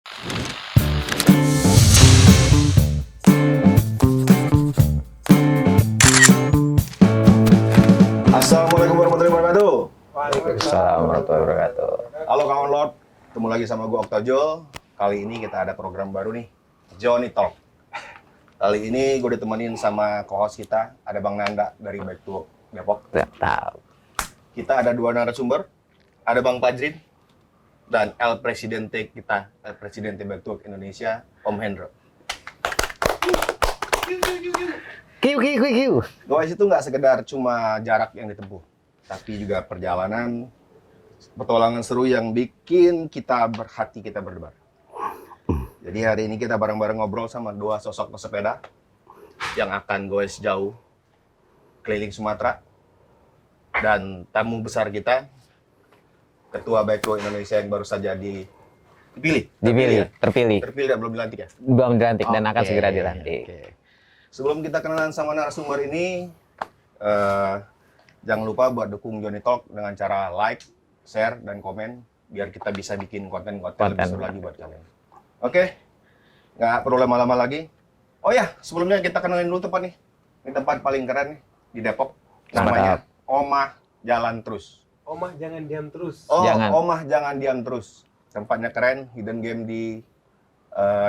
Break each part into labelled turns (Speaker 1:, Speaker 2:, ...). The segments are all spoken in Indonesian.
Speaker 1: Assalamualaikum warahmatullahi wabarakatuh.
Speaker 2: Waalaikumsalam warahmatullahi wabarakatuh.
Speaker 1: Halo kawan Lord, ketemu lagi sama gue Oktajul. Kali ini kita ada program baru nih, Johnny Talk. Kali ini gue ditemenin sama co-host kita, ada Bang Nanda dari Back to Work Depok.
Speaker 2: Tahu.
Speaker 1: Kita ada dua narasumber, ada Bang Fajrin dan El Presidente kita, El Presidente Back to Work Indonesia, Om Hendro.
Speaker 2: Kiu.
Speaker 1: Guys, itu nggak sekedar cuma jarak yang ditempuh, tapi juga perjalanan, petualangan seru yang bikin kita berhati, kita berdebar. Jadi hari ini kita bareng-bareng ngobrol sama dua sosok pesepeda yang akan goes jauh keliling Sumatera. Dan tamu besar kita, Ketua Beko Indonesia yang baru saja terpilih dan belum dilantik ya?
Speaker 2: Belum dilantik dan akan
Speaker 1: Oke,
Speaker 2: segera dilantik.
Speaker 1: oke. Sebelum kita kenalan sama narasumber ini, jangan lupa buat dukung Johnny Talk dengan cara like, share, dan komen biar kita bisa bikin konten-konten lebih seru lagi buat kalian. Oke, nggak perlu lama-lama lagi. Oh ya, sebelumnya kita kenalin dulu tempat nih. Ini tempat paling keren nih di Depok. Namanya Omah Jalan Terus.
Speaker 3: Omah jangan diam terus.
Speaker 1: Oh,
Speaker 2: Jangan.
Speaker 1: Omah Jangan Diam Terus. Tempatnya keren, hidden game di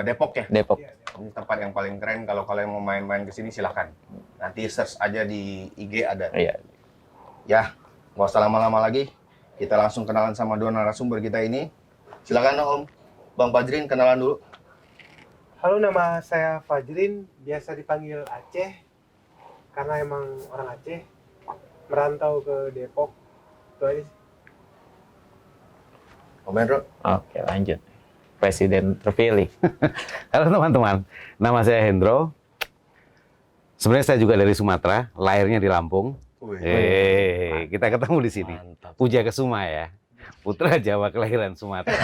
Speaker 1: Depok ya.
Speaker 2: Depok.
Speaker 1: Ini tempat yang paling keren. Kalau kalian mau main-main ke sini silahkan. Nanti search aja di IG ada.
Speaker 2: Iya.
Speaker 1: Ya, nggak usah lama-lama lagi. Kita langsung kenalan sama dua narasumber kita ini. Silakan dong, Om. Bang Fajrin, kenalan dulu.
Speaker 3: Halo, nama saya Fajrin, biasa dipanggil Aceh karena emang orang Aceh, merantau ke Depok. Itu aja sih.
Speaker 1: Om Hendro.
Speaker 2: Oke, lanjut. Presiden terpilih.
Speaker 4: Halo teman-teman, nama saya Hendro. Sebenarnya saya juga dari Sumatera, lahirnya di Lampung. Kita ketemu di sini.
Speaker 1: Mantap.
Speaker 4: Puja Kesuma ya, putra Jawa kelahiran Sumatera.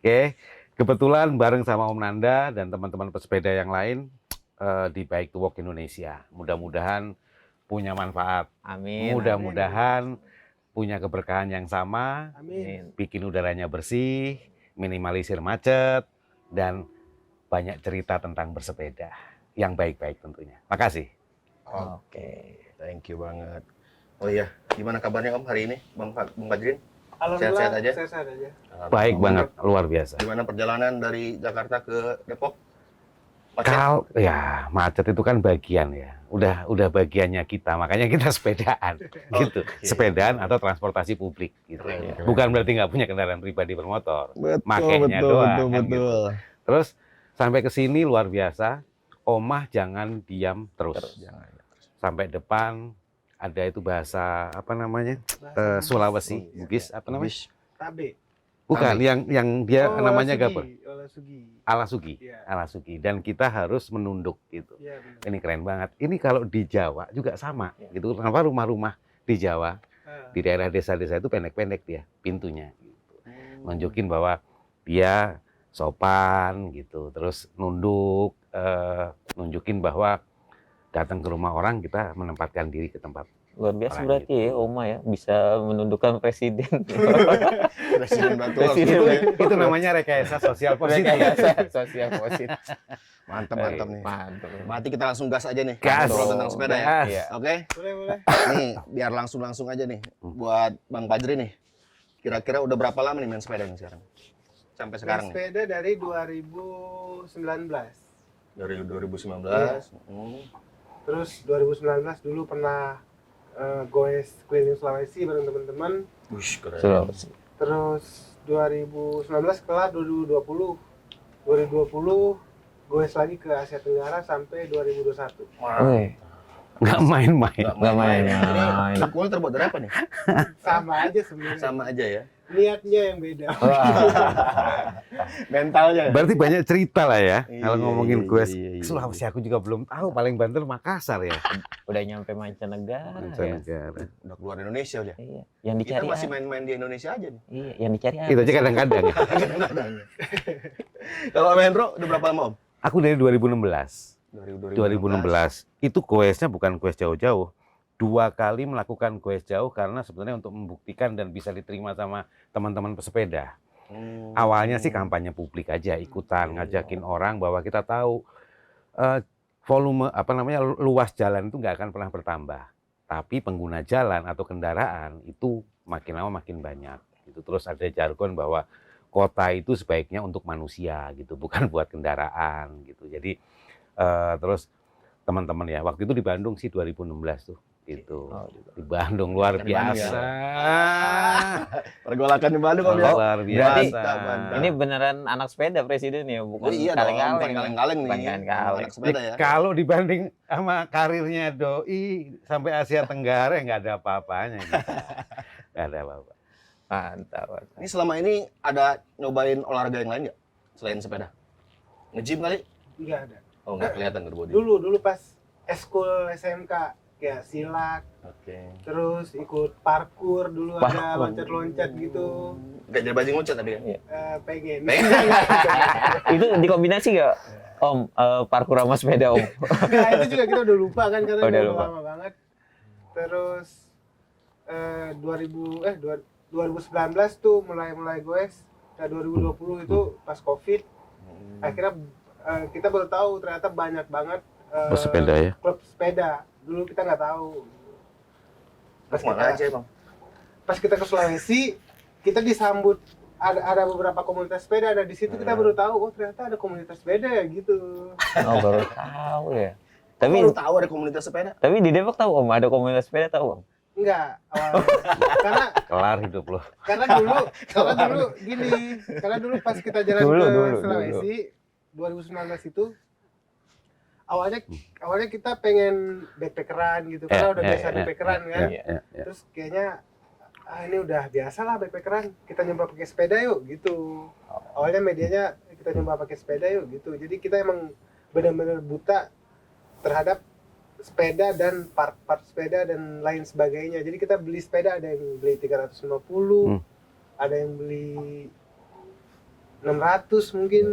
Speaker 4: Oke, kebetulan bareng sama Om Nanda dan teman-teman pesepeda yang lain di Bike to Work Indonesia. Mudah-mudahan punya manfaat.
Speaker 2: Amin.
Speaker 4: Mudah-mudahan punya keberkahan yang sama.
Speaker 3: Amin.
Speaker 4: Bikin udaranya bersih, minimalisir macet, dan banyak cerita tentang bersepeda yang baik-baik tentunya. Makasih.
Speaker 1: Oke, thank you banget. Oh iya, gimana kabarnya Om hari ini, Bang Fajrin?
Speaker 3: Alhamdulillah,
Speaker 1: Sehat-sehat aja?
Speaker 3: sehat aja.
Speaker 4: Baik banget, luar biasa.
Speaker 1: Gimana perjalanan dari Jakarta ke Depok? Macet?
Speaker 4: Ya macet itu kan bagian ya. Udah bagiannya kita, makanya kita sepedaan gitu.
Speaker 1: Oke.
Speaker 4: Sepedaan atau transportasi publik gitu.
Speaker 1: Keren.
Speaker 4: Bukan berarti nggak punya kendaraan pribadi bermotor.
Speaker 1: Betul,
Speaker 4: Makanya doang, kan gitu.
Speaker 1: betul.
Speaker 4: Terus sampai ke sini luar biasa. Omah jangan diam terus.
Speaker 1: Jangan.
Speaker 4: Sampai depan ada itu bahasa apa namanya? Sulawesi, Bugis apa namanya?
Speaker 3: Tabe.
Speaker 4: Bukan, yang dia namanya
Speaker 3: Sugi.
Speaker 4: apa?
Speaker 3: Sugi.
Speaker 4: Alasugi.
Speaker 3: Iya.
Speaker 4: Alasugi. Dan kita harus menunduk gitu.
Speaker 3: Iya, benar.
Speaker 4: Ini keren banget. Ini kalau di Jawa juga sama gitu. Kenapa rumah-rumah di Jawa di daerah desa-desa itu pendek-pendek dia pintunya gitu. Nunjukin bahwa dia sopan gitu. Terus nunduk, nunjukin bahwa datang ke rumah orang kita menempatkan diri ke tempat.
Speaker 2: Luar biasa
Speaker 4: Orang
Speaker 2: berarti ya, Oma ya bisa menundukkan presiden.
Speaker 1: Presiden Batu
Speaker 2: Presiden.
Speaker 4: Itu namanya rekayasa sosial positif.
Speaker 2: Sosial positif.
Speaker 1: Mantap nih.
Speaker 2: Mantap.
Speaker 1: Berarti kita langsung gas aja nih.
Speaker 4: Gas.
Speaker 1: Ngobrol tentang sepeda ya.
Speaker 4: Gas.
Speaker 2: Iya.
Speaker 1: Oke.
Speaker 3: Boleh.
Speaker 1: Nih, biar langsung aja nih buat Bang Fajrin nih. Kira-kira udah berapa lama nih main sepeda nih sekarang? Sampai sekarang nih.
Speaker 3: Sepeda dari 2019.
Speaker 1: Dari 2019.
Speaker 3: Iya. Terus 2019 dulu pernah goes keliling Sulawesi bareng teman-teman.
Speaker 1: Wush, keren.
Speaker 2: Sulawesi.
Speaker 3: Terus 2019 kelar 2020. 2020 goes lagi ke Asia Tenggara sampai 2021.
Speaker 1: Wah,
Speaker 2: Wih,
Speaker 4: Nggak main-main.
Speaker 2: nggak main-main.
Speaker 1: ini kue terbuat dari apa nih?
Speaker 3: Sama aja sebenarnya.
Speaker 1: Sama aja ya.
Speaker 3: Niatnya yang beda.
Speaker 1: Mentalnya.
Speaker 4: Berarti banyak cerita lah ya.
Speaker 1: Iya,
Speaker 4: Kalau ngomongin
Speaker 1: iya,
Speaker 4: gue
Speaker 1: iya, iya.
Speaker 4: Sulawesi aku juga belum tahu. Paling banter Makassar ya.
Speaker 2: Udah nyampe mancanegara. Ya.
Speaker 4: Mancanegara.
Speaker 1: Udah keluar Indonesia udah.
Speaker 2: Iya, yang
Speaker 1: Kita
Speaker 2: dicari.
Speaker 1: masih main-main di Indonesia aja nih.
Speaker 2: Iya, yang dicari.
Speaker 4: Itu aja kadang-kadang. ya.
Speaker 1: Kalau Om Hendro udah berapa lama Om?
Speaker 4: Aku dari 2016.
Speaker 1: Dari
Speaker 4: 2016 itu goesnya bukan goes jauh-jauh. 2 kali melakukan goes jauh karena sebenarnya untuk membuktikan dan bisa diterima sama teman-teman pesepeda. Awalnya sih kampanye publik aja, ikutan ngajakin orang bahwa kita tahu volume luas jalan itu nggak akan pernah bertambah, tapi pengguna jalan atau kendaraan itu makin lama makin banyak. Gitu. Terus ada jargon bahwa kota itu sebaiknya untuk manusia gitu, bukan buat kendaraan gitu. Jadi terus teman-teman ya, waktu itu di Bandung sih 2016 tuh. Gitu. Di Bandung luar biasa.
Speaker 1: Pergolakan di Bandung Om ya.
Speaker 4: Luar
Speaker 2: Berarti
Speaker 4: biasa.
Speaker 2: ini beneran anak sepeda presiden ya, bukan
Speaker 1: Iya dong,
Speaker 2: kaleng-kaleng.
Speaker 1: kaleng-kaleng nih.
Speaker 2: Bukan kaleng-kaleng.
Speaker 1: Anak sepeda ya.
Speaker 4: Kalau dibanding sama karirnya Doi sampai Asia Tenggara nggak ada apa-apanya. Gitu. Nggak ada apa-apa.
Speaker 2: Mantap.
Speaker 1: Ini selama ini ada nyobain olahraga yang lain nggak selain sepeda? Nge-gym kali?
Speaker 3: Nggak ada.
Speaker 1: Oh nggak kelihatan berbody.
Speaker 3: Dulu pas eskul SMK kayak silat,
Speaker 1: Oke.
Speaker 3: terus ikut parkour dulu ada loncat-loncat gitu.
Speaker 1: Nggak jadi bajing loncat tapi ya?
Speaker 3: Pengen.
Speaker 2: Itu dikombinasi nggak, Om, parkour sama sepeda, Om?
Speaker 3: Nah, itu juga kita udah lupa kan karena
Speaker 2: Udah
Speaker 3: udah
Speaker 2: lupa.
Speaker 3: lama banget. Terus 2019 tuh mulai goes. Nah, 2020 itu pas Covid. Akhirnya kita baru tahu ternyata banyak banget
Speaker 4: Bersepeda ya.
Speaker 3: klub sepeda. Dulu kita nggak tahu.
Speaker 1: Pas mana aja bang?
Speaker 3: Pas kita ke Sulawesi, kita disambut ada beberapa komunitas sepeda. Ada di situ kita baru tahu, oh ternyata ada komunitas sepeda ya gitu.
Speaker 2: Oh, baru tahu ya.
Speaker 1: Tapi
Speaker 2: Tapi
Speaker 1: baru tahu ada komunitas sepeda.
Speaker 2: tapi di Depok tahu, Om, ada komunitas sepeda, tahu, Om?
Speaker 3: Enggak, awalnya.
Speaker 4: Kelar hidup lo.
Speaker 3: Karena dulu gini, karena dulu pas kita jalan
Speaker 2: Dulu,
Speaker 3: ke
Speaker 2: dulu.
Speaker 3: Sulawesi 2019 itu awalnya kita pengen backpackeran gitu karena udah biasa backpackeran kan.
Speaker 2: Iya.
Speaker 3: Terus kayaknya ini udah biasa lah backpackeran, kita nyoba pakai sepeda yuk gitu. Awalnya medianya kita nyoba pakai sepeda yuk gitu. Jadi kita emang benar-benar buta terhadap sepeda dan part-part sepeda dan lain sebagainya. Jadi kita beli sepeda, ada yang beli 350, ada yang beli 600 mungkin.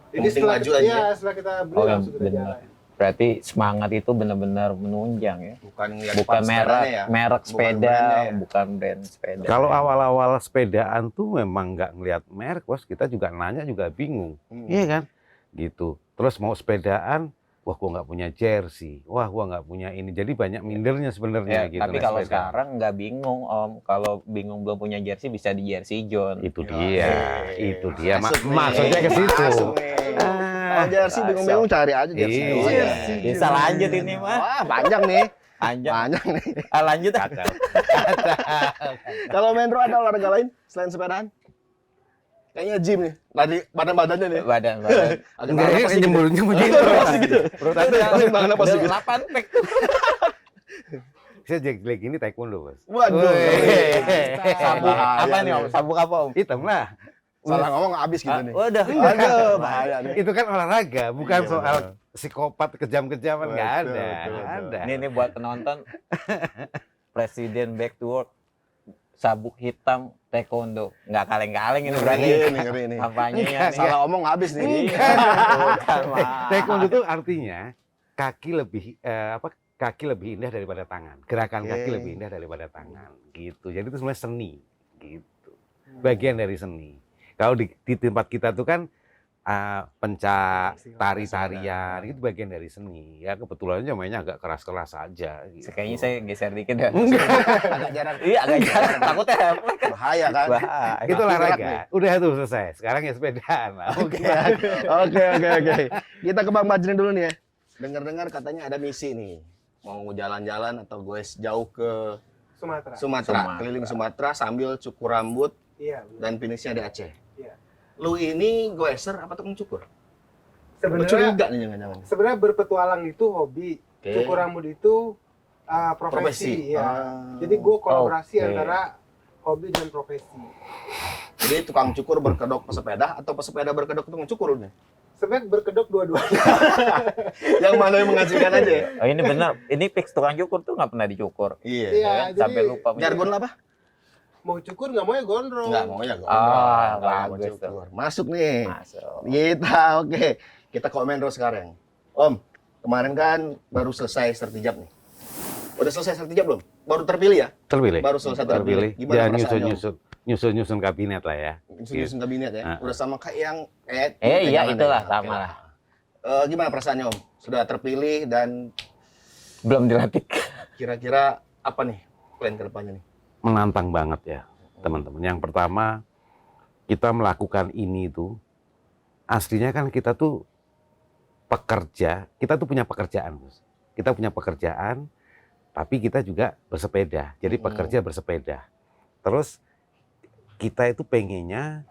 Speaker 3: Jadi
Speaker 1: Penting maju aja ya?
Speaker 3: setelah kita beli
Speaker 2: Oh,
Speaker 3: langsung kita
Speaker 2: benar.
Speaker 3: jalan.
Speaker 2: Berarti semangat itu benar-benar menunjang ya.
Speaker 1: Bukan ngeliat
Speaker 2: Bukan
Speaker 1: part sepedanya
Speaker 2: merek
Speaker 1: ya?
Speaker 2: merek
Speaker 1: Bukan
Speaker 2: sepeda,
Speaker 1: brandnya ya?
Speaker 2: bukan brand sepeda.
Speaker 4: Kalau awal-awal sepedaan tuh memang nggak ngelihat merek, bos. Kita juga nanya juga bingung. Iya kan? Gitu. Terus mau sepedaan, wah gua nggak punya jersey, wah gua nggak punya ini. Jadi banyak mindernya sebenarnya
Speaker 2: Ya,
Speaker 4: gitu.
Speaker 2: tapi
Speaker 4: naik
Speaker 2: kalau
Speaker 4: sepeda.
Speaker 2: sekarang nggak bingung, Om. Kalau bingung belum punya jersey bisa di jersey John.
Speaker 4: Itu
Speaker 1: Ya,
Speaker 4: dia, itu dia. Maksudnya ke situ.
Speaker 1: Masuk nih. Kalau jersey bingung-bingung cari aja jersey.
Speaker 4: Iya.
Speaker 1: dulu aja.
Speaker 2: Bisa lanjut ini mah.
Speaker 1: Wah panjang nih.
Speaker 2: Panjang.
Speaker 1: Panjang nih.
Speaker 2: Lanjut.
Speaker 4: Kacau.
Speaker 1: Kalau Mendro ada olahraga lain selain sepedaan? Kayaknya gym nih. Tadi badan-badannya nih.
Speaker 2: Badan.
Speaker 1: Agak
Speaker 4: Enggak,
Speaker 1: tahan
Speaker 4: ini
Speaker 1: apa sih gitu?
Speaker 4: nyembur-nyembur gitu.
Speaker 1: gitu. Tapi langsung tahan apa sih gitu?
Speaker 2: 8 pack tuh.
Speaker 4: Saya jelek ini taekwondo, bos.
Speaker 1: Waduh.
Speaker 2: Sabuk
Speaker 1: Bahaya
Speaker 2: apa nih, Om?
Speaker 1: nih.
Speaker 2: Sabuk apa, Om?
Speaker 4: Hitam lah.
Speaker 1: Salah ngomong habis gitu nih.
Speaker 2: Waduh.
Speaker 1: Aduh, bahaya nih.
Speaker 4: Itu kan olahraga, bukan
Speaker 1: Iya,
Speaker 4: soal
Speaker 1: benar.
Speaker 4: psikopat kejam-kejaman, nggak
Speaker 1: Betul,
Speaker 4: ada.
Speaker 1: betul,
Speaker 4: Nggak
Speaker 1: betul.
Speaker 4: ada.
Speaker 2: Ini buat penonton. Presiden back to work. Sabuk hitam taekwondo. Nggak kaleng-kaleng ini berarti.
Speaker 1: Ngeri nih.
Speaker 2: Kampanyenya nih.
Speaker 1: Salah ngomong habis nih.
Speaker 2: Bukan, Mas.
Speaker 4: Taekwondo itu artinya kaki lebih indah daripada tangan. Gerakan kaki
Speaker 1: Oke.
Speaker 4: lebih indah daripada tangan. Gitu. Jadi itu sebenarnya seni. Gitu. Bagian dari seni. Kalau di tempat kita tuh kan pencak, tari-tarian, itu bagian dari seni. Ya kebetulan aja mainnya agak keras-keras aja. Gitu.
Speaker 2: Kayaknya saya geser dikit dah.
Speaker 1: Agak jarang.
Speaker 2: Iya, agak jarang. Takutnya kan.
Speaker 1: Bahaya kan?
Speaker 2: Bahaya.
Speaker 4: Itu
Speaker 1: Berat
Speaker 4: olahraga.
Speaker 1: nih.
Speaker 4: Udah tuh selesai. Sekarang ya sepedaan. Oke.
Speaker 1: Oke. Kita ke Bang Majrin dulu nih ya. Dengar-dengar katanya ada misi nih. Mau jalan-jalan atau goes jauh ke
Speaker 3: Sumatera.
Speaker 1: Sumatera, keliling Sumatera sambil cukur rambut
Speaker 3: Iya. benar.
Speaker 1: dan finishnya di Aceh.
Speaker 3: Iya.
Speaker 1: Lu ini goeser apa tukang cukur? Lu
Speaker 3: Sebenarnya
Speaker 1: curiga nih jangan-jangan.
Speaker 3: sebenarnya berpetualang itu hobi,
Speaker 1: Oke.
Speaker 3: cukur rambut itu profesi. Ya.
Speaker 1: Ah.
Speaker 3: Jadi gue kolaborasi
Speaker 2: Oke.
Speaker 3: antara hobi dan profesi.
Speaker 1: Jadi tukang cukur berkedok pesepeda atau pesepeda berkedok tukang cukur nih?
Speaker 3: Sebenarnya berkedok dua-duanya.
Speaker 1: Yang mana yang menghasilkan aja ya?
Speaker 2: Oh, ini benar. Ini fix tukang cukur tuh nggak pernah dicukur.
Speaker 1: Iya.
Speaker 3: Iya,
Speaker 2: Ya kan?
Speaker 3: jadi
Speaker 2: Sampai lupa.
Speaker 1: Jargon apa?
Speaker 3: mau cukur nggak mau ya gondrong.
Speaker 1: Enggak mau ya gondrong.
Speaker 2: Ah,
Speaker 1: Nggak mau
Speaker 2: bagus
Speaker 1: cukur. Masuk nih.
Speaker 2: Masuk.
Speaker 1: Kita oke. Kita komen terus sekarang. Om, kemarin kan baru selesai sertijab nih. Udah selesai sertijab belum? Baru terpilih ya?
Speaker 4: Terpilih.
Speaker 1: Baru selesai
Speaker 4: Terpilih.
Speaker 1: terpilih. Gimana
Speaker 4: Jangan
Speaker 1: perasaannya, Om?
Speaker 4: nyusut-nyusut. nyusun kabinet lah ya.
Speaker 1: Nyusun kabinet ya. Udah sama kayak yang
Speaker 2: Iya,
Speaker 1: jangan
Speaker 2: itulah
Speaker 1: deh.
Speaker 2: sama
Speaker 1: Oke
Speaker 2: lah.
Speaker 1: Gimana perasaannya Om? Sudah terpilih dan
Speaker 2: Belum dilantik.
Speaker 1: kira-kira apa nih plan ke depannya nih?
Speaker 4: Menantang banget ya, teman-teman. Yang pertama, kita melakukan ini tuh aslinya kan kita tuh pekerja, kita tuh punya pekerjaan, Bos. Kita punya pekerjaan, tapi kita juga bersepeda. Jadi pekerja bersepeda. Terus kita itu pengennya,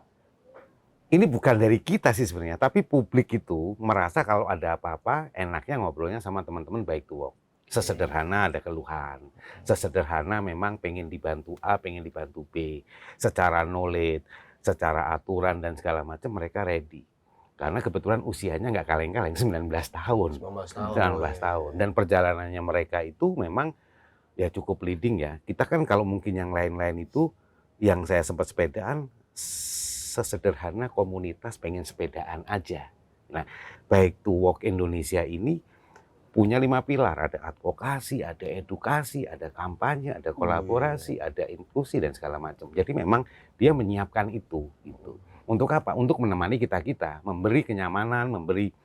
Speaker 4: ini bukan dari kita sih sebenarnya, tapi publik itu merasa kalau ada apa-apa, enaknya ngobrolnya sama teman-teman Bike to Work. Sesederhana ada keluhan, sesederhana memang pengen dibantu A, pengen dibantu B. Secara knowledge, secara aturan dan segala macam mereka ready. Karena kebetulan usianya nggak kaleng-kaleng, 19 tahun. 19 tahun. Dan perjalanannya mereka itu memang ya cukup leading ya. Kita kan kalau mungkin yang lain-lain itu, yang saya sempat sepedaan, sesederhana komunitas pengen sepedaan aja. Nah, Bike to Work Indonesia ini punya 5 pilar, ada advokasi, ada edukasi, ada kampanye, ada kolaborasi, ada inklusi dan segala macam. Jadi memang dia menyiapkan itu gitu. Untuk apa? Untuk menemani kita-kita, memberi kenyamanan, memberi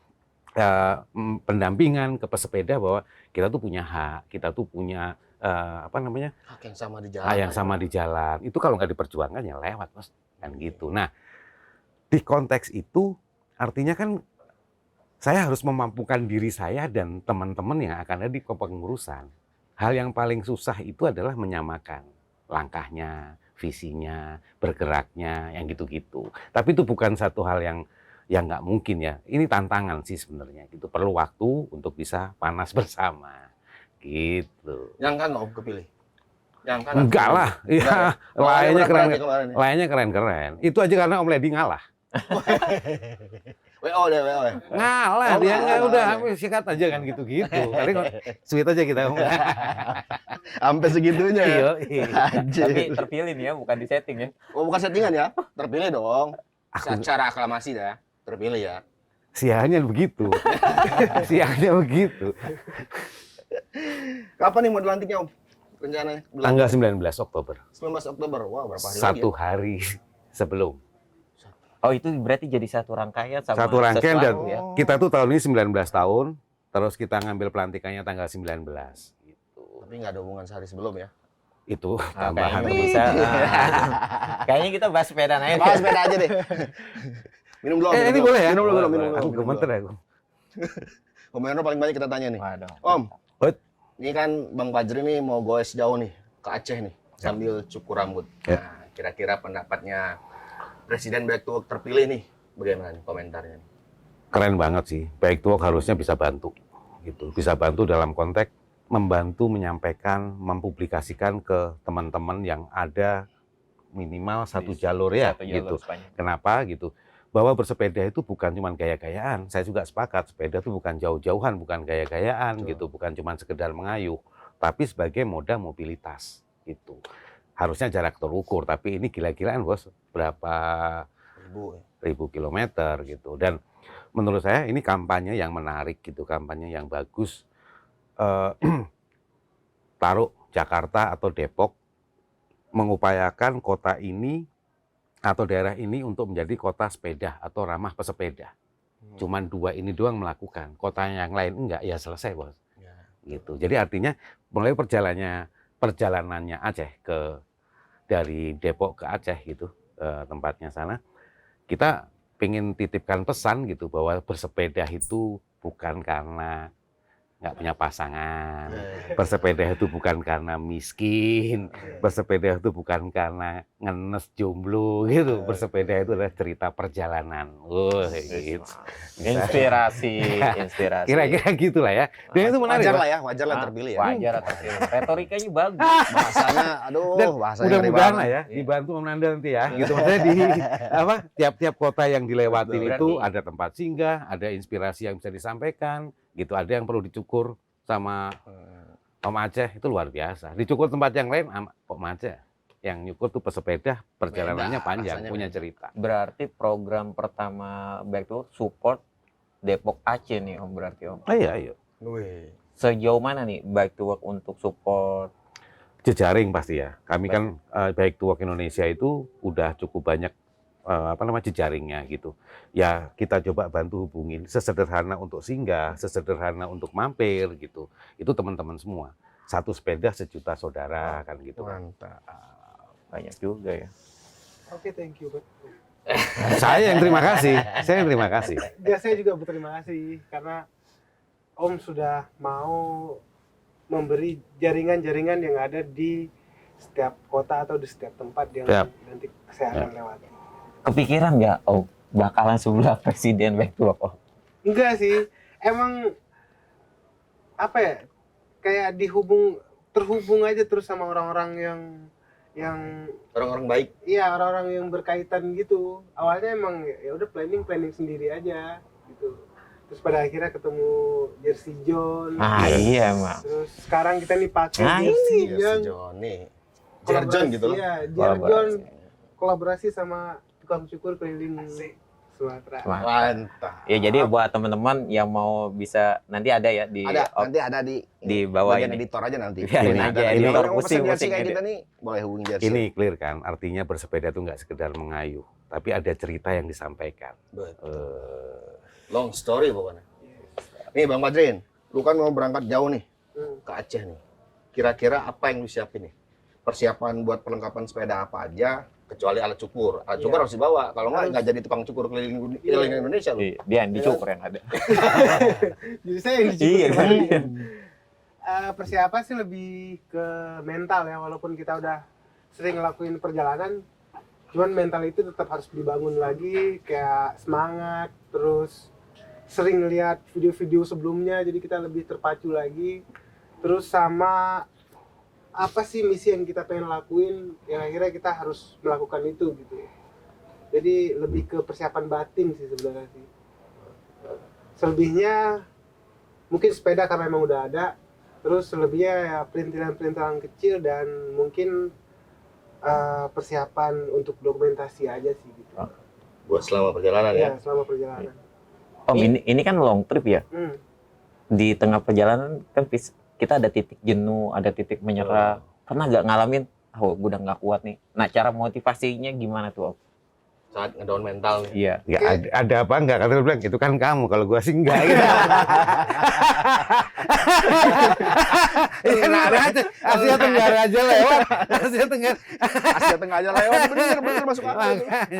Speaker 4: pendampingan ke pesepeda bahwa kita tuh punya hak, kita tuh punya
Speaker 1: hak yang sama di jalan.
Speaker 4: hak yang sama di jalan. Itu kalau nggak diperjuangkan ya lewat, Mas. Kan gitu. Nah, di konteks itu artinya kan saya harus memampukan diri saya dan teman-teman yang akan ada di kepengurusan. Hal yang paling susah itu adalah menyamakan langkahnya, visinya, bergeraknya, yang gitu-gitu. Tapi itu bukan satu hal yang nggak mungkin ya. Ini tantangan sih sebenarnya. Gitu. Perlu waktu untuk bisa panas bersama. Gitu.
Speaker 1: Yang kan Om kepilih? Yang kan
Speaker 4: Enggak lah. Iya, lainnya
Speaker 1: keren.
Speaker 4: keren-keren. Itu aja karena Om Ledi ngalah.
Speaker 1: WO deh.
Speaker 4: Ngalah, dia nggak udah sikat aja kan gitu-gitu. Kali sweet aja kita.
Speaker 1: Sampai segitunya ya.
Speaker 2: Tapi terpilih nih ya, bukan di setting ya.
Speaker 1: Oh, bukan settingan ya? Terpilih dong. Secara aklamasi dah, terpilih ya.
Speaker 4: Siangnya begitu. Siangnya begitu.
Speaker 1: Kapan nih mau dilantiknya Om? Rencananya?
Speaker 4: Tanggal 19 Oktober.
Speaker 1: 19 Oktober. Wah, berapa hari lagi?
Speaker 4: Satu hari sebelum.
Speaker 2: Oh, itu berarti jadi satu rangkaian sama
Speaker 4: Satu rangkaian dan
Speaker 2: sesuatu ya.
Speaker 4: kita tuh tahun ini 19 tahun, terus kita ngambil pelantikannya tanggal 19 gitu.
Speaker 1: Tapi nggak ada hubungan sehari sebelum ya.
Speaker 4: Itu
Speaker 2: Kayaknya
Speaker 4: tambahan.
Speaker 2: bisa. Kayaknya kita bahas sepeda aja.
Speaker 1: Bahas sepeda aja deh. Minum dulu.
Speaker 4: Ini
Speaker 1: dulu.
Speaker 4: boleh ya?
Speaker 1: Minum dulu.
Speaker 4: Aku gemeter aku.
Speaker 1: Om Eno paling banyak kita tanya nih.
Speaker 2: Waduh.
Speaker 1: Om,
Speaker 4: Hut.
Speaker 1: ini kan Bang Fajri nih mau goes jauh nih ke Aceh nih sambil cukur rambut.
Speaker 4: Ya.
Speaker 1: Nah, kira-kira pendapatnya Presiden Bike to Work terpilih nih, bagaimana nih komentarnya?
Speaker 4: Keren banget sih. Bike to Work harusnya bisa bantu gitu. Bisa bantu dalam konteks membantu menyampaikan, mempublikasikan ke teman-teman yang ada minimal satu jalur ya
Speaker 2: Satu jalur
Speaker 4: gitu.
Speaker 2: sepanjang.
Speaker 4: Kenapa gitu? Bahwa bersepeda itu bukan cuma gaya-gayaan. Saya juga sepakat, sepeda itu bukan jauh-jauhan, bukan gaya-gayaan gitu, bukan cuma sekedar mengayuh, tapi sebagai moda mobilitas gitu. Harusnya jarak terukur, tapi ini gila-gilaan Bos, berapa ribu kilometer gitu. Dan menurut saya ini kampanye yang menarik gitu, kampanye yang bagus. Taruh Jakarta atau Depok mengupayakan kota ini atau daerah ini untuk menjadi kota sepeda atau ramah pesepeda. Cuman 2 ini doang melakukan, kota yang lain enggak, ya selesai Bos.
Speaker 1: Ya.
Speaker 4: Gitu. Jadi artinya mulai perjalanannya Aceh dari Depok ke Aceh gitu, tempatnya sana, kita pengen titipkan pesan gitu bahwa bersepeda itu bukan karena nggak punya pasangan, bersepeda itu bukan karena miskin, bersepeda itu bukan karena ngenes jomblo gitu, bersepeda itu adalah cerita perjalanan. Gitu.
Speaker 2: Inspirasi.
Speaker 4: Kira-kira gitulah ya. Dan itu menarik.
Speaker 1: Wajar lah terpilih ya.
Speaker 2: Wajar terpilih. Retorikanya bagus.
Speaker 1: Bahasanya,
Speaker 4: Dan
Speaker 1: bahasanya
Speaker 4: mudah-mudahan lah
Speaker 1: ngeri
Speaker 4: ya dibantu Om Nanda nanti ya. Gitu maksudnya di tiap-tiap kota yang dilewati
Speaker 2: Betul.
Speaker 4: itu ada tempat singgah, ada inspirasi yang bisa disampaikan, gitu. Ada yang perlu dicukur sama Om Aceh, itu luar biasa. Dicukur tempat yang lain Om Aceh. Yang nyukur tuh pesepeda perjalanannya panjang, punya cerita.
Speaker 2: Berarti program pertama Bike to Work support Depok Aceh nih Om, berarti Om.
Speaker 4: Iya.
Speaker 1: Wih.
Speaker 2: Sejauh mana nih Bike to Work untuk support
Speaker 4: jejaring pasti ya. Kami kan baik to Work Indonesia itu udah cukup banyak jejaringnya gitu. Ya kita coba bantu hubungin sesederhana untuk singgah, sesederhana untuk mampir gitu. Itu teman-teman semua. Satu sepeda sejuta saudara kan gitu.
Speaker 1: Mantap.
Speaker 2: Banyak juga ya.
Speaker 3: Oke, thank you, Pak.
Speaker 4: Saya yang terima kasih. Saya yang terima kasih.
Speaker 3: Ya, saya juga berterima kasih karena Om sudah mau memberi jaringan-jaringan yang ada di setiap kota atau di setiap tempat yang
Speaker 4: Siap.
Speaker 3: nanti saya akan lewati.
Speaker 2: Kepikiran nggak Om bakalan sebelah presiden back to work Om?
Speaker 3: Enggak sih, emang apa ya, kayak terhubung aja terus sama orang-orang yang
Speaker 1: Orang-orang baik.
Speaker 3: iya, orang-orang yang berkaitan gitu. Awalnya emang ya udah planning sendiri aja gitu. Terus pada akhirnya ketemu Jersey John.
Speaker 2: Iya emang.
Speaker 3: Terus sekarang kita nih pakai
Speaker 2: Nah,
Speaker 3: Jersey
Speaker 1: Iya,
Speaker 3: John.
Speaker 1: si Johnny. Jerjon gitu loh.
Speaker 3: Iya, Jerjon kolaborasi sama tukang cukur keliling Sumatera.
Speaker 2: Wah.
Speaker 1: Mantap.
Speaker 2: Ya jadi buat teman-teman yang mau bisa nanti ada ya di
Speaker 1: Nanti ada di
Speaker 2: bawah
Speaker 1: bagian
Speaker 2: ini.
Speaker 1: editor aja nanti.
Speaker 2: Biarin
Speaker 1: Ini
Speaker 2: aja,
Speaker 1: ada.
Speaker 2: editor
Speaker 1: Orang mau
Speaker 2: pusing-pusing
Speaker 1: pesan jersey kayak
Speaker 2: edit.
Speaker 1: kita nih, boleh hubungi Jersey.
Speaker 4: Ini clear kan, artinya bersepeda itu nggak sekedar mengayuh, tapi ada cerita yang disampaikan.
Speaker 1: Betul. Long story pokoknya. Nih Bang Madrin, lu kan mau berangkat jauh nih ke Aceh nih. Kira-kira apa yang lu siapin nih? Persiapan buat perlengkapan sepeda apa aja, kecuali alat cukur. Alat cukur harus dibawa. Kalau nggak jadi tukang cukur keliling Indonesia lu.
Speaker 2: Dia yang dicukur yang ada.
Speaker 3: Jadi saya yang dicukur.
Speaker 2: Iya kan.
Speaker 3: Persiapan sih lebih ke mental ya, walaupun kita udah sering ngelakuin perjalanan, cuman mental itu tetap harus dibangun lagi, kayak semangat, terus sering lihat video-video sebelumnya, jadi kita lebih terpacu lagi. Terus sama apa sih misi yang kita pengen lakuin, yang akhirnya kita harus melakukan itu gitu. Jadi lebih ke persiapan batin sih sebenarnya sih. Selebihnya mungkin sepeda karena memang udah ada. Terus selebihnya ya perintilan-perintilan kecil dan mungkin persiapan untuk dokumentasi aja sih gitu.
Speaker 1: Buat selama perjalanan ya.
Speaker 3: Iya, selama perjalanan.
Speaker 2: Om ini kan long trip ya. Di tengah perjalanan kan kita ada titik jenuh, ada titik menyerah. Pernah nggak ngalamin, gue udah nggak kuat nih. Nah cara motivasinya gimana tuh Om?
Speaker 1: Saat ngedown mental nih.
Speaker 2: Iya.
Speaker 4: Ya ada apa enggak? Kata dia bilang, itu kan kamu, kalau gua sih enggak. Gitu. Asia Tenggara aja lewat. Asia Tenggara.
Speaker 1: Asia Tenggara aja lewat. Bener masuk akal.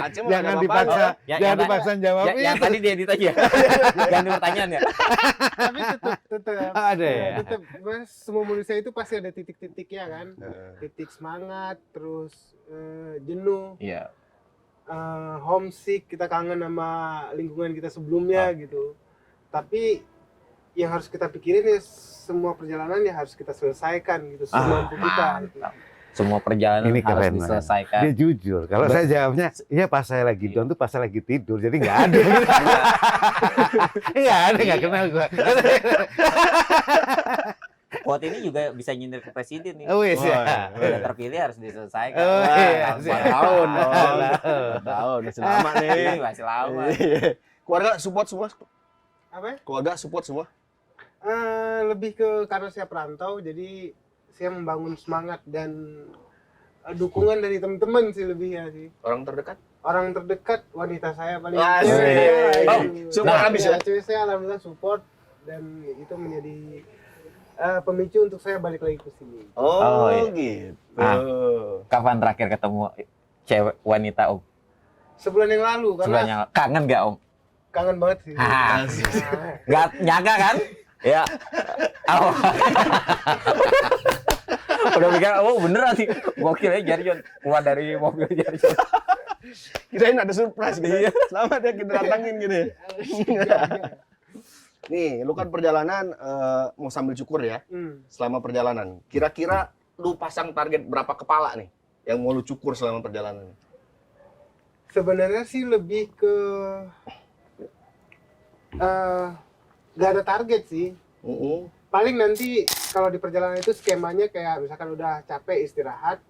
Speaker 1: Aceh mah
Speaker 4: Jangan
Speaker 1: nggak
Speaker 4: dipaksa,
Speaker 1: apa-apa.
Speaker 4: jangan dipaksa jawab.
Speaker 2: Yang tadi dia edit aja. Ganti pertanyaan ya.
Speaker 3: Tapi tetap
Speaker 4: Ada ya?
Speaker 3: tetap semua manusia itu pasti ada titik-titiknya kan. Titik semangat, terus jenuh,
Speaker 2: Iya.
Speaker 3: homesick, kita kangen sama lingkungan kita sebelumnya gitu. Tapi yang harus kita pikirin ya semua perjalanan ya harus kita selesaikan gitu semampu kita. Gitu.
Speaker 2: Semua perjalanan
Speaker 4: Ini
Speaker 2: harus
Speaker 4: keren,
Speaker 2: diselesaikan.
Speaker 4: Dia jujur. Kalau saya jawabnya, iya pas saya lagi down tuh pas saya lagi tidur, jadi nggak ada. Nggak ada, nggak kenal gua.
Speaker 2: Quote ini juga bisa nyindir ke presiden nih.
Speaker 4: Oh iya, siap.
Speaker 2: Udah terpilih harus diselesaikan.
Speaker 4: Oh iya,
Speaker 2: Wah,
Speaker 4: siap.
Speaker 1: Tahun dong. Tahun masih lama nih.
Speaker 2: Masih lama.
Speaker 1: Keluarga support semua.
Speaker 3: Apa?
Speaker 1: Keluarga support semua.
Speaker 3: Lebih ke karena saya perantau, jadi saya membangun semangat dan dukungan dari teman-teman sih lebihnya sih.
Speaker 1: Orang terdekat.
Speaker 3: Orang terdekat wanita saya paling.
Speaker 1: Asik.
Speaker 3: Iya,
Speaker 1: Support habis ya?
Speaker 3: Cewek saya alhamdulillah support dan itu menjadi pemicu untuk saya balik lagi ke sini.
Speaker 2: Oh, iya.
Speaker 1: Gitu.
Speaker 2: Kapan terakhir ketemu cewek wanita Om?
Speaker 3: Sebulan yang lalu karena
Speaker 2: Sebenarnya kangen gak Om?
Speaker 3: kangen banget sih.
Speaker 2: Ah. Gak nyangka kan? Ya. Oh. Udah mikir, oh beneran sih. Gokil ya Jarjon. Keluar dari mobil Jarjon.
Speaker 1: Kirain ada surprise gitu. Selamat ya kita datangin gitu. Nih, lu kan perjalanan mau sambil cukur ya. Selama perjalanan. Kira-kira lu pasang target berapa kepala nih yang mau lu cukur selama perjalanan?
Speaker 3: Sebenarnya sih lebih ke gak ada target sih. Paling nanti kalau di perjalanan itu skemanya kayak misalkan udah capek istirahat,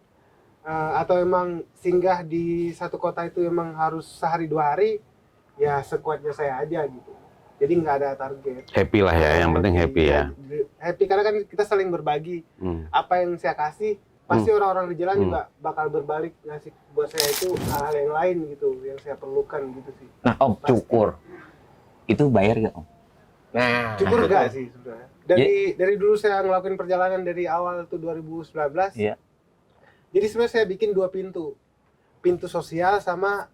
Speaker 3: atau emang singgah di satu kota itu emang harus sehari 2 hari, ya sekuatnya saya aja gitu. Jadi nggak ada target.
Speaker 4: Happy lah ya, yang penting happy ya.
Speaker 3: Happy karena kan kita saling berbagi. Apa yang saya kasih, pasti orang-orang di jalan juga bakal berbalik ngasih buat saya itu hal-hal yang lain gitu yang saya perlukan gitu sih.
Speaker 2: Nah, Om,
Speaker 3: Pasti.
Speaker 2: cukur itu bayar nggak, Om?
Speaker 1: Nah,
Speaker 3: Cukur enggak sih sebenarnya. Dari dulu saya ngelakuin perjalanan dari awal tuh 2019.
Speaker 2: Iya.
Speaker 3: Jadi sebenarnya saya bikin 2 pintu. Pintu sosial sama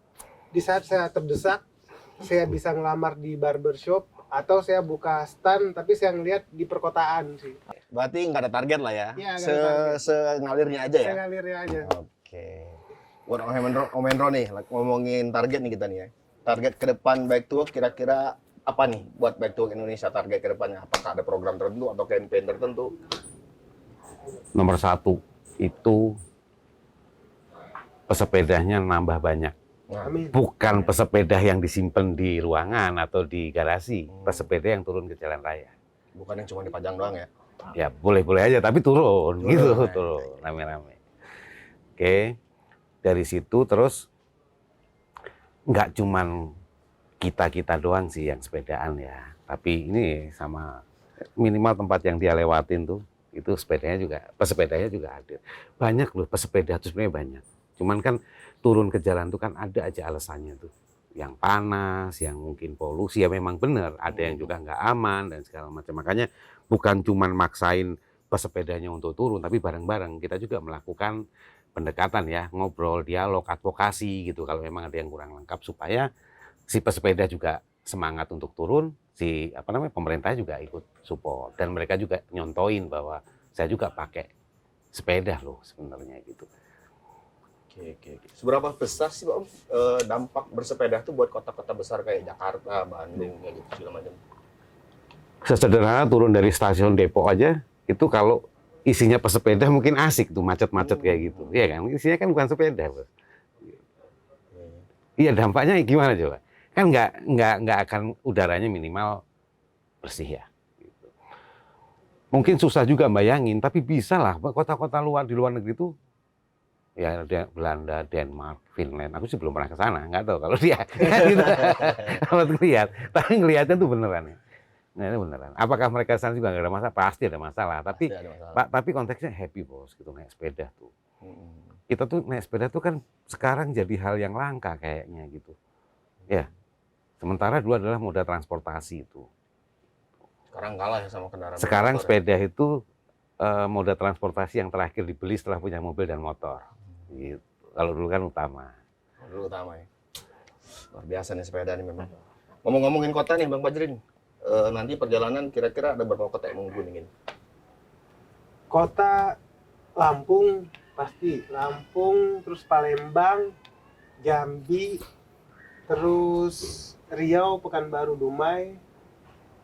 Speaker 3: di saat saya terdesak saya bisa ngelamar di barbershop atau saya buka stand tapi saya ngeliat di perkotaan sih.
Speaker 1: berarti nggak ada target lah ya.
Speaker 3: Iya, nggak ada target.
Speaker 1: Sengalirnya aja ya.
Speaker 3: Saya ngalirin aja.
Speaker 1: Oke. Buat Om Hendro nih, ngomongin target nih kita nih ya. Target ke depan Bike to Work kira-kira apa nih buat Bike to Work Indonesia target ke depannya? Apakah ada program tertentu atau campaign tertentu?
Speaker 4: Nomor 1 itu pesepedanya nambah banyak.
Speaker 1: Nah,
Speaker 3: Amin.
Speaker 4: Bukan pesepeda yang disimpan di ruangan atau di garasi, pesepeda yang turun ke jalan raya.
Speaker 1: bukan yang cuma dipajang doang ya.
Speaker 4: Ya boleh-boleh aja, tapi turun
Speaker 1: Turun,
Speaker 4: gitu,
Speaker 1: nah.
Speaker 4: turun rame-rame. Oke, dari situ terus nggak cuman kita doang sih yang sepedaan ya, tapi ini sama minimal tempat yang dia lewatin tuh, itu pesepedanya juga hadir. Banyak loh pesepeda tuh sebenarnya banyak. Cuman kan turun ke jalan tuh kan ada aja alasannya tuh. Yang panas, yang mungkin polusi, ya memang benar. Ada yang juga nggak aman dan segala macam. Makanya bukan cuman maksain pesepedanya untuk turun, tapi bareng-bareng kita juga melakukan pendekatan ya, ngobrol, dialog, advokasi gitu. Kalau memang ada yang kurang lengkap supaya si pesepeda juga semangat untuk turun, pemerintah juga ikut support dan mereka juga nyontoin bahwa saya juga pakai sepeda loh sebenarnya gitu.
Speaker 1: Oke. Seberapa besar sih Om dampak bersepeda tuh buat kota-kota besar kayak Jakarta, Bandung, kayak gitu segala macam?
Speaker 4: Sesederhana turun dari stasiun Depok aja, itu kalau isinya pesepeda mungkin asik tuh macet-macet kayak gitu. Iya kan? Isinya kan bukan sepeda, Bos. Iya, dampaknya gimana coba? Kan nggak akan udaranya minimal bersih ya. Gitu. Mungkin susah juga bayangin, tapi bisa lah kota-kota di luar negeri itu ya ada Belanda, Denmark, Finland. Aku sih belum pernah ke sana, nggak tahu kalau dia. Gitu. Lihat, tapi ngelihatnya tuh beneran ya. Nah, itu beneran. Apakah mereka sana juga nggak ada masalah? Pasti ada masalah. Tapi
Speaker 1: Pasti ada masalah.
Speaker 4: tapi konteksnya happy bos, gitu naik sepeda tuh. Kita tuh naik sepeda tuh kan sekarang jadi hal yang langka kayaknya gitu. Ya. Sementara dulu adalah moda transportasi itu.
Speaker 1: Sekarang kalah ya sama kendaraan.
Speaker 4: Sekarang
Speaker 1: bermotor ya.
Speaker 4: sepeda itu moda transportasi yang terakhir dibeli setelah punya mobil dan motor. Gitu. Kalau dulu kan utama.
Speaker 1: Dulu utama ya. Luar biasa nih sepeda nih memang. Ngomong-ngomongin kota nih Bang Fajrin. Nanti perjalanan kira-kira ada berapa kota yang mau kuningin?
Speaker 3: Kota Lampung pasti, Lampung, terus Palembang, Jambi, terus Riau, Pekanbaru, Dumai,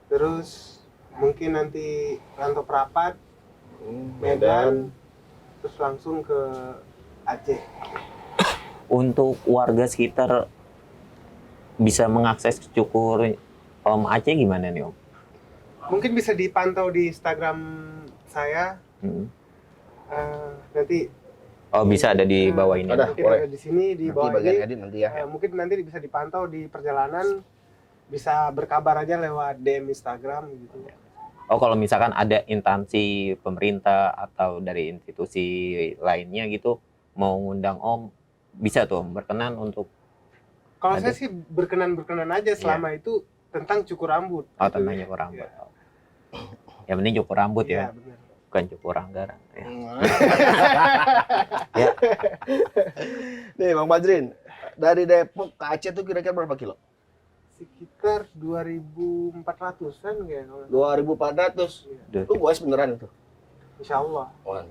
Speaker 3: terus mungkin nanti Rantau Prapat, Medan, terus langsung ke Aceh.
Speaker 2: Untuk warga sekitar bisa mengakses cukur Om Aceh gimana nih Om?
Speaker 3: Mungkin bisa dipantau di Instagram saya. Nanti
Speaker 2: Oh bisa ada di bawah ini.
Speaker 1: Ada.
Speaker 3: mungkin
Speaker 1: boleh.
Speaker 3: ada di sini di
Speaker 1: Nanti
Speaker 3: bawah
Speaker 1: bagian
Speaker 3: ini.
Speaker 1: edit nanti ya.
Speaker 3: Mungkin nanti bisa dipantau di perjalanan, bisa berkabar aja lewat DM Instagram gitu.
Speaker 2: Oh kalau misalkan ada instansi pemerintah atau dari institusi lainnya gitu mau ngundang Om, bisa tuh Om berkenan untuk
Speaker 3: Kalau
Speaker 2: Ada.
Speaker 3: saya sih berkenan aja selama itu tentang cukur rambut.
Speaker 2: tentang cukur rambut. Ya mending cukur rambut
Speaker 3: Iya,
Speaker 2: ya,
Speaker 3: benar.
Speaker 2: bukan cukur anggaran. Ya.
Speaker 1: Nih Bang Fajrin, dari Depok ke Aceh tuh kira-kira berapa kilo?
Speaker 3: Sekitar 2.400-an kayaknya.
Speaker 1: 2.400.
Speaker 3: Iya.
Speaker 1: Lu goes beneran itu?
Speaker 3: Insya Allah.
Speaker 1: Wah,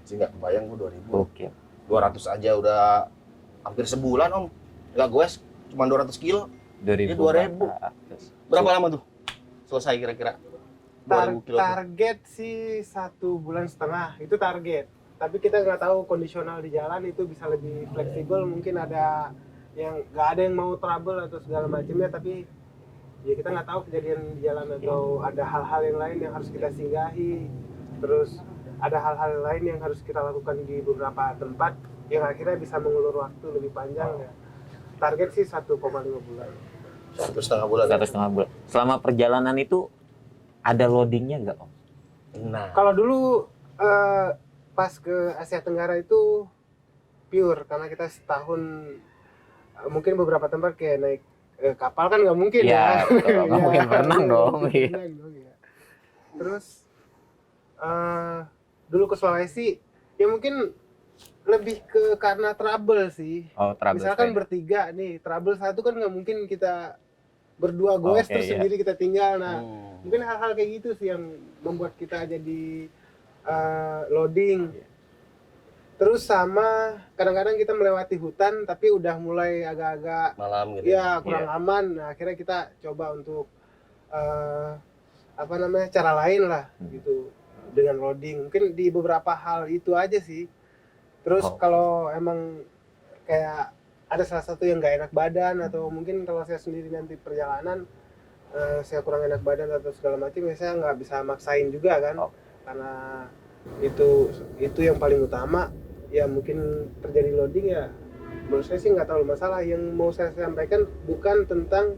Speaker 1: sih nggak kebayang gua 2.000.
Speaker 2: Oke.
Speaker 1: 200 aja udah hampir sebulan Om. Nggak goes, cuma 200 kilo.
Speaker 2: 2000.
Speaker 1: 2.000. Berapa lama tuh selesai kira-kira? 2.000 kilo tuh.
Speaker 3: Target sih 1,5 bulan itu target. Tapi kita nggak tahu kondisional di jalan itu bisa lebih fleksibel. Mungkin ada yang nggak ada yang mau trouble atau segala macamnya. Tapi ya kita nggak tahu kejadian di jalan atau ada hal-hal yang lain yang harus kita singgahi. Terus ada hal-hal lain yang harus kita lakukan di beberapa tempat yang akhirnya bisa mengulur waktu lebih panjang ya. Target sih 1,5 bulan.
Speaker 1: 1,5 bulan.
Speaker 2: 1,5 bulan. Selama perjalanan itu ada loadingnya nggak Om?
Speaker 1: Nah,
Speaker 3: Kalau dulu pas ke Asia Tenggara itu pure karena kita setahun mungkin beberapa tempat kayak naik kapal kan nggak mungkin
Speaker 2: Iya,
Speaker 3: ya.
Speaker 2: betul. Nggak mungkin berenang dong.
Speaker 3: Nggak
Speaker 2: Iya.
Speaker 3: berenang dong, ya. Terus dulu ke Sulawesi ya mungkin lebih ke karena trouble sih.
Speaker 2: Oh, trouble
Speaker 3: Misalkan
Speaker 2: sepeda.
Speaker 3: bertiga nih, trouble satu kan nggak mungkin kita berdua goes
Speaker 2: Oke,
Speaker 3: terus
Speaker 2: iya.
Speaker 3: sendiri kita tinggal. Nah,
Speaker 1: Hmm.
Speaker 3: mungkin hal-hal kayak gitu sih yang membuat kita jadi loading. Terus sama kadang-kadang kita melewati hutan tapi udah mulai agak-agak
Speaker 1: Malam gitu.
Speaker 3: ya kurang aman. Nah, akhirnya kita coba untuk apa namanya cara lain lah gitu dengan loading. Mungkin di beberapa hal itu aja sih. Terus
Speaker 2: Oh.
Speaker 3: kalau emang kayak ada salah satu yang nggak enak badan atau mungkin kalau saya sendiri nanti perjalanan saya kurang enak badan atau segala macam ya saya nggak bisa maksain juga kan
Speaker 2: Oh.
Speaker 3: karena itu yang paling utama ya mungkin terjadi loading ya menurut saya sih nggak terlalu masalah. Yang mau saya sampaikan bukan tentang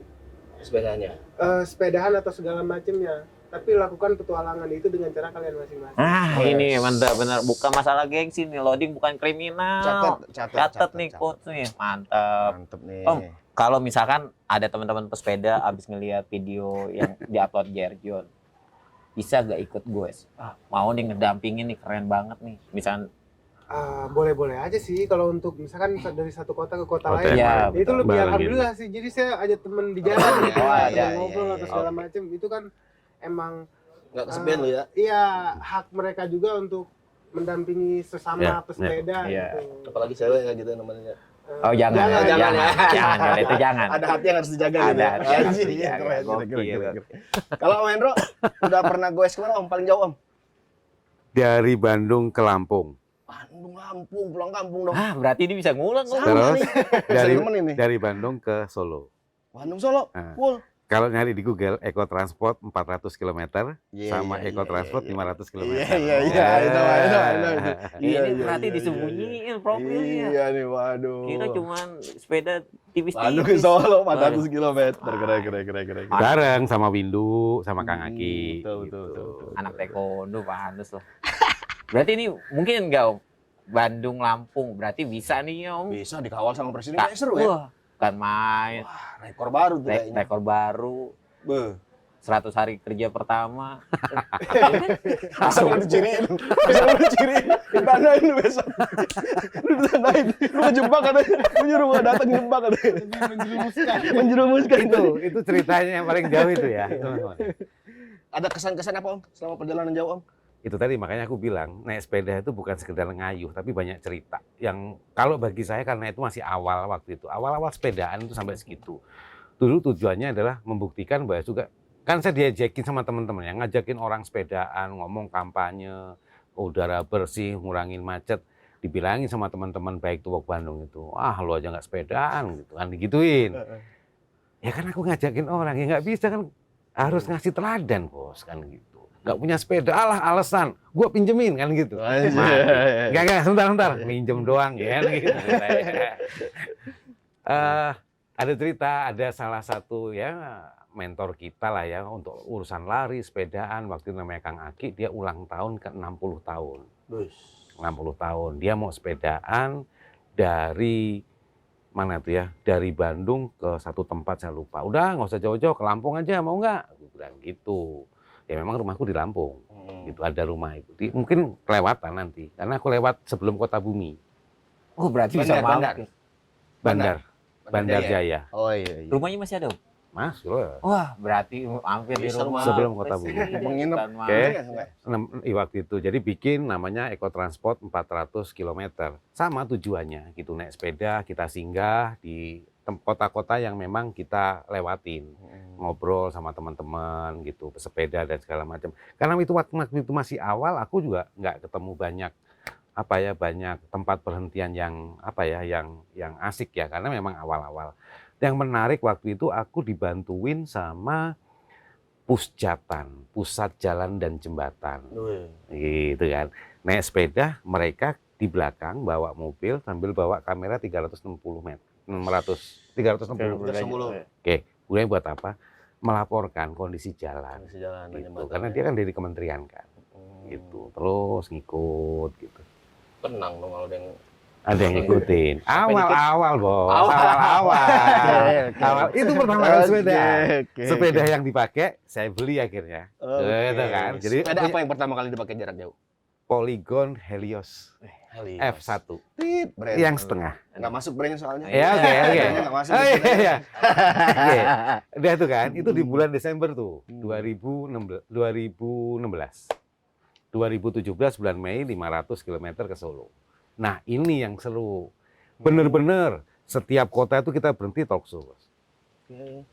Speaker 1: Sepedanya.
Speaker 3: sepedahan atau segala macamnya tapi lakukan petualangan itu dengan cara kalian masing-masing.
Speaker 2: Ini mantap benar, bukan masalah gengsi nih, loading bukan kriminal. Catat nih quotes nih, mantap.
Speaker 1: Mantep nih.
Speaker 2: Om. Kalau misalkan ada teman-teman pesepeda abis ngeliat video yang diupload Jerjon, bisa gak ikut gue? Mau nih ngedampingin nih, keren banget nih. Misalkan
Speaker 3: Boleh-boleh aja sih kalau untuk misalkan dari satu kota ke kota
Speaker 4: Kota
Speaker 3: lain.
Speaker 2: yang
Speaker 3: Ya, itu
Speaker 4: lain.
Speaker 3: lebih
Speaker 4: Bareng
Speaker 3: alhamdulillah sih. Jadi saya ajak temen di jalan gitu,
Speaker 2: Oh,
Speaker 3: ada
Speaker 2: iya,
Speaker 3: ngobrol
Speaker 1: iya,
Speaker 3: atau
Speaker 1: iya.
Speaker 3: segala macam. Itu kan emang
Speaker 1: Nggak kesepian lu ya.
Speaker 3: iya hak mereka juga untuk mendampingi sesama
Speaker 4: Ya,
Speaker 3: pesepeda
Speaker 2: ya.
Speaker 3: gitu.
Speaker 1: Apalagi cewek ya gitu namanya.
Speaker 2: oh jangan,
Speaker 3: Jangan,
Speaker 2: jangan,
Speaker 1: jangan.
Speaker 2: jangan, itu jangan.
Speaker 1: Ada hati yang harus dijaga
Speaker 2: Ada
Speaker 1: gitu. ya.
Speaker 2: hati yang harus
Speaker 1: Anjir,
Speaker 2: dijaga.
Speaker 1: keren,
Speaker 2: Gokil.
Speaker 1: keren. Kalau Om Hendro udah pernah goes kemana Om? Paling jauh Om?
Speaker 4: Dari Bandung ke Lampung.
Speaker 1: Bandung, Lampung, pulang kampung dong.
Speaker 2: Berarti ini bisa ngulang. Om.
Speaker 1: Sama
Speaker 4: Terus
Speaker 1: nih.
Speaker 4: dari
Speaker 1: Bisa nemenin nih.
Speaker 4: dari Bandung ke Solo.
Speaker 1: Bandung Solo.
Speaker 4: Nah.
Speaker 1: Full.
Speaker 4: Kalau nyari di Google, Eko Transport 400 km
Speaker 1: Iya,
Speaker 4: sama
Speaker 1: iya,
Speaker 4: Eko
Speaker 1: iya,
Speaker 4: Transport
Speaker 1: iya.
Speaker 4: 500 km.
Speaker 1: Iya, iya, iya. Itu. Iya,
Speaker 2: Ini
Speaker 1: iya,
Speaker 2: berarti
Speaker 1: iya,
Speaker 2: disembunyiin profilnya.
Speaker 1: Iya nih, waduh.
Speaker 2: Kira cuman sepeda tipis-tipis.
Speaker 1: Bandung ke Solo 400
Speaker 2: Waduh.
Speaker 1: km. Keren.
Speaker 4: Bareng sama Windu, sama Kang Aki.
Speaker 1: Betul,
Speaker 4: gitu.
Speaker 1: betul.
Speaker 2: Anak taekwondo pantes loh. Berarti ini mungkin enggak Om? Bandung Lampung berarti bisa nih Om.
Speaker 1: Bisa dikawal sama presiden
Speaker 2: Kak,
Speaker 1: kayak seru ya.
Speaker 2: Wah, bukan main.
Speaker 1: Wah, rekor baru tuh kayaknya.
Speaker 2: Rekor baru.
Speaker 1: Beuh.
Speaker 2: 100 hari kerja pertama.
Speaker 1: Masa lu diciriin? Masa lu diciriin? Ditandain lu besok. Lu ditandain. Lu kejebak katanya. Lu nyuruh gua datang jebak katanya. Menjerumuskan.
Speaker 4: Itu ceritanya yang paling jauh itu ya, teman-teman.
Speaker 1: Ada kesan-kesan apa Om selama perjalanan jauh Om?
Speaker 4: Itu tadi makanya aku bilang naik sepeda itu bukan sekedar ngayuh tapi banyak cerita yang kalau bagi saya karena itu masih awal waktu itu awal-awal sepedaan itu sampai segitu dulu tujuannya adalah membuktikan bahwa juga kan saya diajakin sama teman-teman yang ngajakin orang sepedaan ngomong kampanye udara bersih ngurangin macet dibilangin sama teman-teman baik tuh Bandung itu lu aja nggak sepedaan gitu kan digituin ya kan aku ngajakin orang ya nggak bisa kan harus ngasih teladan bos kan gitu nggak punya sepeda, alasan, gua pinjemin kan gitu. Enggak, sebentar, minjem doang ya gitu. Ada cerita, ada salah satu ya mentor kita lah ya untuk urusan lari, sepedaan, waktu itu namanya Kang Aki, dia ulang tahun ke 60 tahun. 60 tahun, dia mau sepedaan dari mana tuh ya, dari Bandung ke satu tempat saya lupa. Udah nggak usah jauh-jauh, ke Lampung aja mau nggak? Aku bilang gitu. Ya memang rumahku di Lampung, gitu ada rumah itu. Mungkin kelewatan nanti, karena aku lewat sebelum Kota Bumi.
Speaker 2: Oh berarti bisa mampir.
Speaker 4: Bandar Jaya.
Speaker 1: Oh iya.
Speaker 2: Rumahnya masih ada Om?
Speaker 4: Mas, loh.
Speaker 2: Wah berarti mampir di
Speaker 1: Bisa
Speaker 2: rumah.
Speaker 4: sebelum Kota Bumi.
Speaker 1: Menginap.
Speaker 4: Oke. Waktu itu, jadi bikin namanya Eko Transport 400 km. Sama tujuannya, gitu naik sepeda, kita singgah di kota-kota yang memang kita lewatin. Ngobrol sama teman-teman gitu, pesepeda dan segala macam. Karena itu waktu itu masih awal, aku juga nggak ketemu banyak banyak tempat perhentian yang yang asik ya, karena memang awal-awal. Yang menarik waktu itu aku dibantuin sama Pusjatan, Pusat Jalan dan Jembatan. Gitu kan. Naik sepeda, mereka di belakang bawa mobil sambil bawa kamera 360 meter. 360. Oke, gue buat apa? Melaporkan kondisi jalan. Gitu. Karena dia kan dari kementerian kan. gitu. Terus ngikut gitu.
Speaker 1: Tenang dong kalau ada yang
Speaker 4: Ada yang ngikutin.
Speaker 1: Sampai
Speaker 4: Awal-awal, Bos.
Speaker 1: Awal.
Speaker 4: Awal-awal.
Speaker 1: Oke.
Speaker 4: Awal. Itu pertama kali sepeda.
Speaker 1: Oke.
Speaker 4: Sepeda yang dipakai saya beli akhirnya.
Speaker 1: Oke.
Speaker 4: Gitu kan. Jadi
Speaker 1: sepeda apa yang pertama kali dipakai jarak jauh?
Speaker 4: Polygon Helios F1
Speaker 1: Tit, brand.
Speaker 4: yang setengah.
Speaker 1: Nggak masuk brandnya soalnya.
Speaker 4: Ya, oke.
Speaker 1: Brandnya nggak masuk.
Speaker 4: Oh, iya, iya. Oke. Udah tuh kan, itu di bulan Desember tuh, 2016. 2017 bulan Mei 500 km ke Solo. Nah, ini yang seru. Bener-bener setiap kota itu kita berhenti talk show, Bos.
Speaker 1: Oke.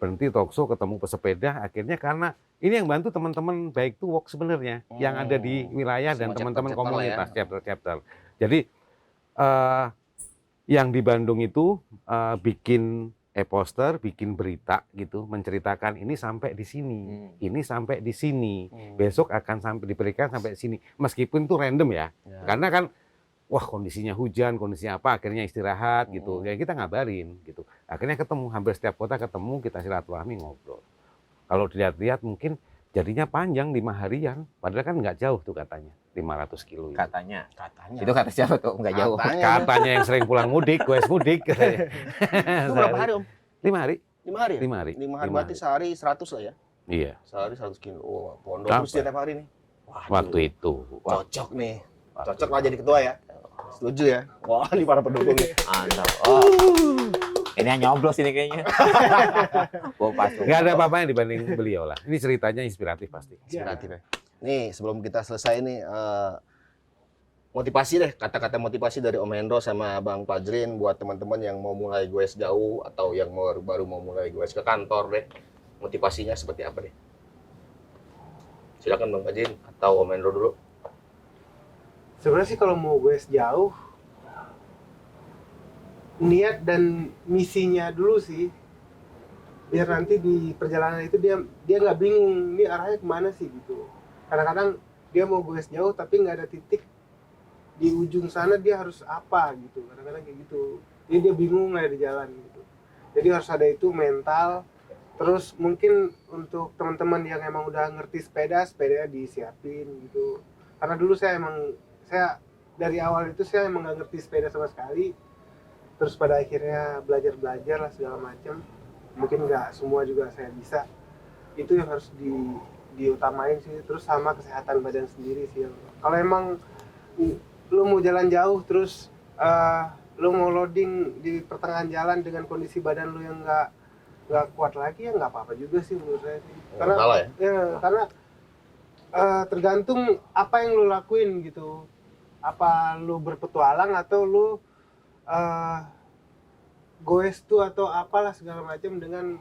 Speaker 4: Berhenti talk show, ketemu pesepeda, akhirnya karena ini yang bantu teman-teman baik to walk sebenarnya yang ada di wilayah dan
Speaker 1: Semua
Speaker 4: teman-teman
Speaker 1: chapter-chapter lah
Speaker 4: komunitas
Speaker 1: ya.
Speaker 4: chapter-chapter. Jadi yang di Bandung itu bikin e-poster, bikin berita gitu, menceritakan ini sampai di sini, ini sampai di sini, besok akan sampai diberikan sampai sini. Meskipun itu random ya, karena kan wah kondisinya hujan, kondisinya apa, akhirnya istirahat gitu. Ya kita ngabarin gitu. Akhirnya ketemu, hampir setiap kota ketemu, kita silaturahmi ngobrol. Kalau dilihat-lihat mungkin jadinya panjang 5 harian, padahal kan nggak jauh tuh katanya, 500 kilo itu.
Speaker 2: Katanya.
Speaker 1: Katanya.
Speaker 2: Itu kata siapa tuh? Nggak jauh.
Speaker 4: Katanya yang sering pulang mudik, goes mudik.
Speaker 1: Itu berapa hari, Om?
Speaker 4: 5 hari.
Speaker 1: 5 hari ya?
Speaker 4: 5 hari.
Speaker 1: 5 hari berarti sehari 100 lah ya?
Speaker 4: Iya,
Speaker 1: Sehari 100 kilo. Oh, pondok
Speaker 4: Apa?
Speaker 1: terus setiap hari nih. Waduh,
Speaker 4: waktu itu.
Speaker 1: cocok nih. Cocok lah jadi ketua ya. Setuju ya? Wah, ini para pendukung nih.
Speaker 2: Mantap. Oh. Ini yang nyoblos ini kayaknya. Gua pas.
Speaker 4: Nggak ada apa-apanya dibanding beliau lah. Ini ceritanya inspiratif pasti.
Speaker 1: Inspiratif ya. Nih, sebelum kita selesai nih, motivasi deh, kata-kata motivasi dari Om Hendro sama Bang Fajrin buat teman-teman yang mau mulai goes jauh atau yang baru mau mulai goes ke kantor deh. Motivasinya seperti apa deh? Silakan Bang Fajrin atau Om Hendro dulu.
Speaker 3: Sebenarnya sih kalau mau gue jauh, niat dan misinya dulu sih, biar nanti di perjalanan itu dia nggak bingung ini arahnya kemana sih gitu. Kadang-kadang dia mau gue jauh tapi nggak ada titik di ujung sana dia harus apa gitu. Kadang-kadang kayak gitu. Jadi dia bingung nggak ada jalan gitu. Jadi harus ada itu mental. Terus mungkin untuk teman-teman yang emang udah ngerti sepeda disiapin gitu. Karena dulu saya dari awal itu saya emang nggak ngerti sepeda sama sekali. Terus pada akhirnya belajar lah segala macam. Mungkin nggak semua juga saya bisa. Itu yang harus diutamain sih. Terus sama kesehatan badan sendiri sih. Kalau emang lu mau jalan jauh terus lu mau loading di pertengahan jalan dengan kondisi badan lu yang nggak kuat lagi ya nggak apa-apa juga sih menurut saya sih. Karena
Speaker 1: Salah ya?
Speaker 3: karena tergantung apa yang lu lakuin gitu. Apa lu berpetualang atau lu goes tuh atau apalah segala macam dengan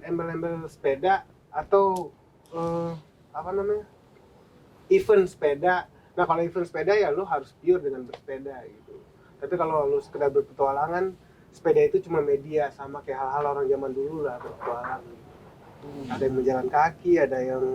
Speaker 3: embel-embel sepeda atau event sepeda. Nah kalau event sepeda ya lu harus pure dengan bersepeda gitu. Tapi kalau lu sekedar berpetualangan, sepeda itu cuma media, sama kayak hal-hal orang zaman dulu lah berpetualang. Ada yang berjalan kaki, ada yang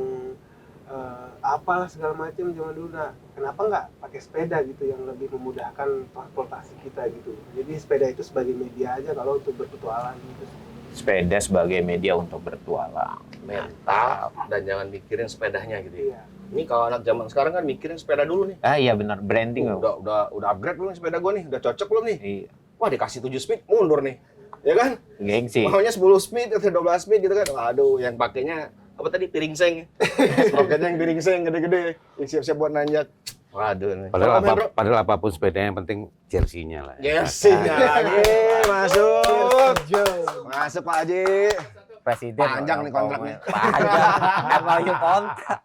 Speaker 3: apalah segala macam zaman dulu. Nah, kenapa nggak pakai sepeda gitu yang lebih memudahkan transportasi kita gitu. Jadi sepeda itu sebagai media aja kalau untuk berpetualang gitu.
Speaker 2: Sepeda sebagai media untuk bertualang.
Speaker 1: Mental dan jangan mikirin sepedanya gitu.
Speaker 3: Iya.
Speaker 1: Ini kalau anak zaman sekarang kan mikirin sepeda dulu nih.
Speaker 2: Ah iya benar, branding loh.
Speaker 1: Udah upgrade belum nih sepeda gua nih? Udah cocok belum nih?
Speaker 2: Iya.
Speaker 1: Wah, dikasih 7 speed mundur nih. Ya kan?
Speaker 2: Gengsi.
Speaker 1: Maunya 10 speed atau 12 speed gitu kan. Waduh, yang pakainya apa tadi piring seng. Sproketnya yang piring seng gede-gede, yang siap-siap buat nanjak. Waduh nih.
Speaker 4: Padahal apapun sepedanya yang penting jersey-nya lah.
Speaker 1: Jersey-nya lagi masuk. Masuk Pak Haji.
Speaker 2: Presiden.
Speaker 1: Panjang nih kontraknya.
Speaker 2: Panjang. MOU kontrak.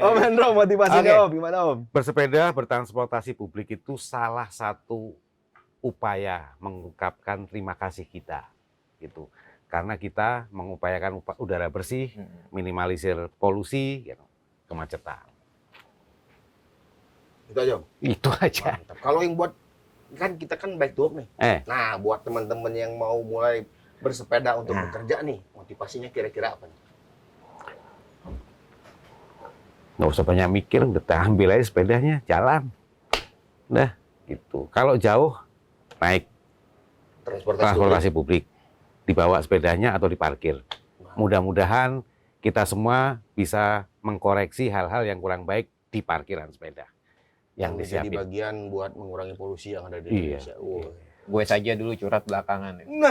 Speaker 1: Om Hendro, motivasinya
Speaker 4: Oke.
Speaker 1: Om, gimana Om?
Speaker 4: Bersepeda, bertransportasi publik itu salah satu upaya mengungkapkan terima kasih kita, gitu. Karena kita mengupayakan udara bersih, minimalisir polusi, gitu, kemacetan.
Speaker 1: Itu aja Om.
Speaker 4: Itu aja.
Speaker 1: Mantap. Kalau yang buat kan kita kan bike to work nih. Nah, buat teman-teman yang mau mulai bersepeda untuk bekerja nih, motivasinya kira-kira apa nih?
Speaker 4: Nggak usah banyak mikir, udah ambil aja sepedanya, jalan. Udah, gitu. Kalau jauh, naik transportasi publik. Dibawa sepedanya atau diparkir. Mudah-mudahan kita semua bisa mengkoreksi hal-hal yang kurang baik di parkiran sepeda yang
Speaker 1: jadi
Speaker 4: disiapin.
Speaker 1: bagian buat mengurangi polusi yang ada di
Speaker 4: Iya.
Speaker 1: Indonesia. Wow.
Speaker 2: Gue saja dulu curhat belakangan.
Speaker 1: Ini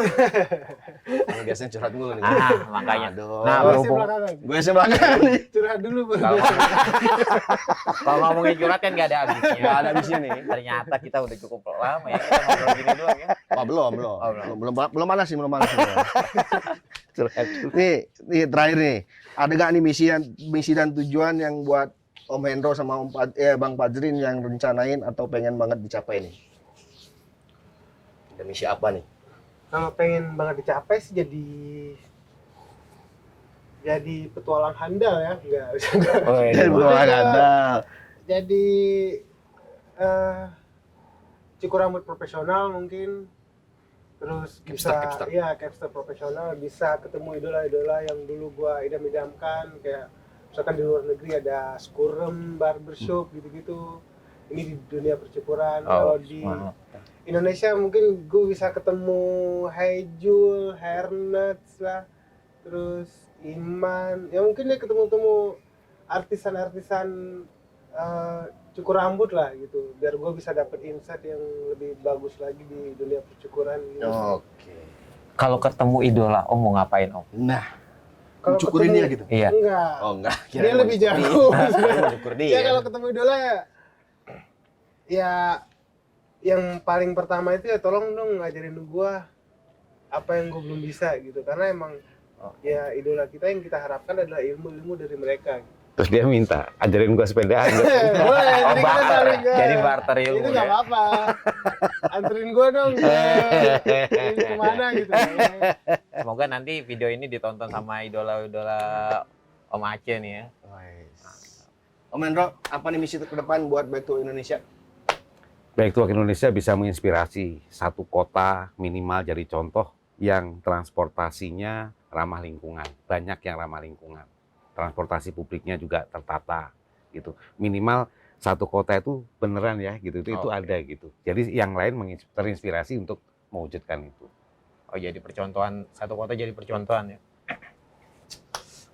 Speaker 1: biasanya curhat mulu nih.
Speaker 2: Makanya.
Speaker 1: Aduh.
Speaker 2: Nah,
Speaker 3: Gue sih
Speaker 2: berhubung
Speaker 3: belakangan.
Speaker 1: Gue sih belakangan nih.
Speaker 3: Curhat dulu baru.
Speaker 2: kalau ngomongin curhat kan nggak ada habisnya.
Speaker 1: Nggak ada habisnya nih.
Speaker 2: Ternyata kita udah cukup lama ya kita ngobrol gini doang ya.
Speaker 1: Wah, belum.
Speaker 2: Oh, belum.
Speaker 1: Belum panas sih. Nih terakhir nih. Ada nggak nih misi dan tujuan yang buat Om Hendro sama Bang Fajrin yang rencanain atau pengen banget dicapai nih? Ada misi apa nih?
Speaker 3: Kalau pengen banget dicapai sih jadi petualang handal ya, enggak.
Speaker 2: Oh, iya.
Speaker 1: Jadi belum ada.
Speaker 3: Jadi cukur rambut profesional mungkin, terus bisa
Speaker 1: Capster.
Speaker 3: iya capster profesional, bisa ketemu idola-idola yang dulu gua idam-idamkan, kayak misalkan di luar negeri ada Skurem barbershop gitu-gitu. Ini di dunia percukuran. Kalau di Indonesia mungkin gue bisa ketemu Haijul, Hairnuts lah, terus Iman. Ya mungkin dia ketemu artisan-artisan cukur rambut lah gitu, biar gue bisa dapet insight yang lebih bagus lagi di dunia percukuran.
Speaker 1: Oke.
Speaker 2: Kalau ketemu idola, Om mau ngapain Om?
Speaker 1: Nah,
Speaker 3: Kalau
Speaker 1: cukurin
Speaker 3: ketemu-
Speaker 1: dia gitu.
Speaker 2: Iya.
Speaker 3: Enggak.
Speaker 1: Oh enggak.
Speaker 3: Dia lebih jauh.
Speaker 1: Mau cukur dia.
Speaker 3: Ya kalau ketemu idola ya yang paling pertama itu ya tolong dong ngajarin gua apa yang gua belum bisa gitu, karena emang ya idola kita yang kita harapkan adalah ilmu-ilmu dari mereka gitu.
Speaker 4: Terus dia minta ajarin gua sepedaan.
Speaker 3: Boleh, jadi kita saling
Speaker 2: Jadi barter ilmu
Speaker 3: itu
Speaker 2: ya.
Speaker 3: nggak apa-apa, anterin gua dong ke kemana gitu.
Speaker 2: Semoga nanti video ini ditonton sama idola-idola Om Aceh nih ya.
Speaker 1: Om Hendro, apa nih misi ke depan buat Back to Indonesia?
Speaker 4: Baik Tuak Indonesia bisa menginspirasi satu kota minimal jadi contoh yang transportasinya ramah lingkungan, banyak yang ramah lingkungan. Transportasi publiknya juga tertata gitu. Minimal satu kota itu beneran ya gitu, itu ada gitu. Jadi yang lain terinspirasi untuk mewujudkan itu.
Speaker 2: Oh jadi percontohan, satu kota jadi percontohan ya.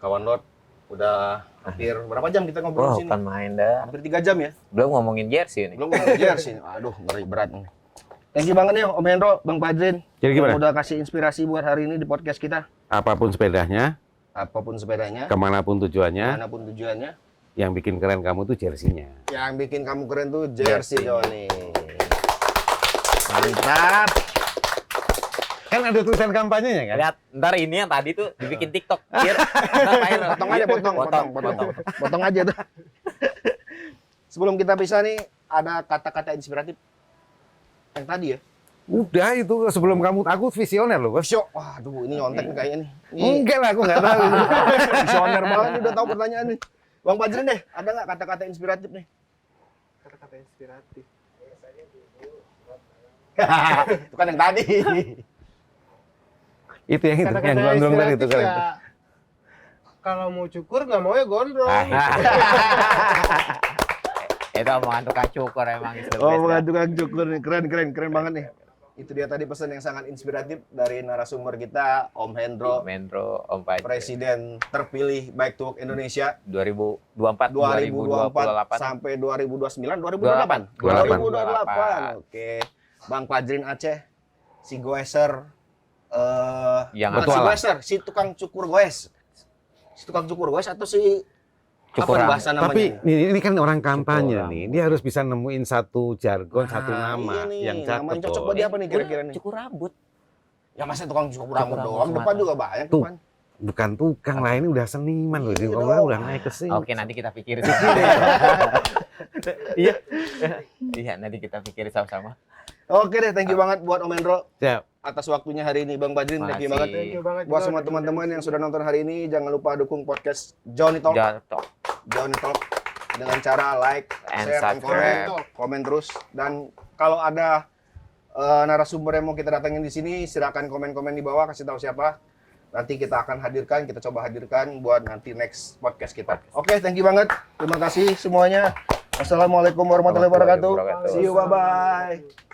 Speaker 1: Kawan Lot, udah hampir berapa jam kita ngobrol
Speaker 2: Wah,
Speaker 1: di sini?
Speaker 2: bukan main dah.
Speaker 1: Hampir 3 jam ya?
Speaker 2: Belum ngomongin jersey nih.
Speaker 1: Belum ngejar sih. Aduh, ngeri berat nih. Thank you banget nih Om Hendro, Bang Fajrin.
Speaker 4: Jadi gimana?
Speaker 1: Udah kasih inspirasi buat hari ini di podcast kita.
Speaker 4: Apapun sepedanya,
Speaker 1: Apapun sepedanya,
Speaker 4: kemanapun tujuannya,
Speaker 1: manapun tujuannya,
Speaker 4: yang bikin keren kamu tuh jersey-nya.
Speaker 1: yang bikin kamu keren tuh jersey
Speaker 2: Jersey-nya.
Speaker 1: Joni. Mantap.
Speaker 4: Kan ada tulisan kampanyenya kan?
Speaker 2: Lihat, ntar ini yang tadi tuh dibikin TikTok. Biar ntar viral.
Speaker 1: Potong aja, potong aja tuh. Sebelum kita pisah nih, ada kata-kata inspiratif yang tadi ya.
Speaker 4: Udah itu sebelum kamu, aku visioner loh bos.
Speaker 1: Show, waduh ini nyontek nih kayaknya nih. Ini
Speaker 4: Enggak lah, aku nggak tahu.
Speaker 1: visioner banget nih, udah tahu pertanyaan nih. Bang Fajrin deh, ada nggak kata-kata inspiratif nih?
Speaker 3: Kata-kata inspiratif.
Speaker 1: Itu kan yang tadi.
Speaker 4: Itu yang itu, yang
Speaker 3: Kata-kata
Speaker 4: gondrong tadi itu
Speaker 3: inspiratif
Speaker 4: keren.
Speaker 3: ya, kalau mau cukur nggak mau ya gondrong.
Speaker 2: Itu omongan tukang cukur emang. is the
Speaker 1: Oh,
Speaker 2: best,
Speaker 1: bukan
Speaker 2: dah.
Speaker 1: tukang cukur nih, keren banget nih. Itu dia tadi pesan yang sangat inspiratif dari narasumber kita, Om Hendro,
Speaker 2: Mentro, Om Fajrin.
Speaker 1: Presiden terpilih Bike to Work Indonesia
Speaker 2: 2024,
Speaker 1: 2024
Speaker 2: 2028.
Speaker 1: sampai 2029, 2028.
Speaker 4: 28.
Speaker 1: 2028. Oke. Bang Fajrin Aceh, si goeser,
Speaker 2: Yang
Speaker 1: bukan si
Speaker 4: petualang.
Speaker 1: goeser, si tukang cukur goes. Si tukang cukur goes atau si
Speaker 2: Cukur
Speaker 1: apa
Speaker 2: rambut.
Speaker 1: bahasa namanya?
Speaker 4: Tapi ini kan orang kampanye
Speaker 2: Cukur
Speaker 4: nih, dia harus bisa nemuin satu jargon, satu
Speaker 1: Ah,
Speaker 4: nama
Speaker 1: iya nih,
Speaker 4: yang
Speaker 1: nama yang
Speaker 4: cakep.
Speaker 1: cocok
Speaker 4: Bos.
Speaker 1: buat dia apa nih kira-kira nih?
Speaker 2: Cukur rambut.
Speaker 1: Ya masa tukang cukur rambut
Speaker 2: rambut
Speaker 1: doang, depan
Speaker 2: semata.
Speaker 1: juga banyak
Speaker 4: Tuh.
Speaker 1: depan.
Speaker 4: Bukan tukang lah, ini udah seniman loh.
Speaker 1: Iya
Speaker 4: Ini
Speaker 1: dong.
Speaker 4: udah naik ke sini.
Speaker 2: Oke, nanti kita pikirin. Iya. Iya, nanti kita pikirin sama-sama.
Speaker 1: Oke deh, thank you banget buat Om Hendro
Speaker 4: Siap.
Speaker 1: atas waktunya hari ini, Bang Fajrin. Thank you
Speaker 2: Makasih.
Speaker 1: banget.
Speaker 3: Thank you banget
Speaker 1: Buat
Speaker 3: juga
Speaker 1: semua
Speaker 3: udah
Speaker 1: teman-teman
Speaker 3: diundang
Speaker 1: yang
Speaker 3: di
Speaker 1: sudah nonton hari ini, jangan lupa dukung podcast Johnny Talk.
Speaker 2: Jatuh.
Speaker 1: Johnny Talk dengan cara like,
Speaker 2: And
Speaker 1: share, and
Speaker 2: subscribe.
Speaker 1: komen terus. Dan kalau ada narasumber yang mau kita datangin di sini, silakan komen-komen di bawah, kasih tahu siapa. Nanti kita akan hadirkan, kita coba hadirkan buat nanti next podcast kita. Oke, thank you banget. Terima kasih semuanya. Wassalamualaikum warahmatullahi wabarakatuh. See you, bye-bye.